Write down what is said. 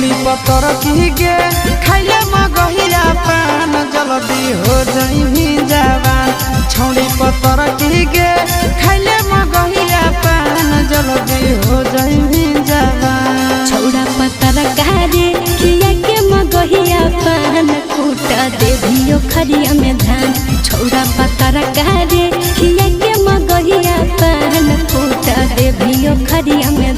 छौड़ी पतर की गे खाइले मगहिया पान जल्दी हो जाई जवान। छौड़ी पतर की गे खाइले मगहिया पान जल्दी हो जाई जवान। छौड़ा पतर गारे खिया के मगहिया पान कूटा देवियो खरिया में धान। छौड़ा पतर गारे खिया के मगहिया पान कूटा देवियो खरिया में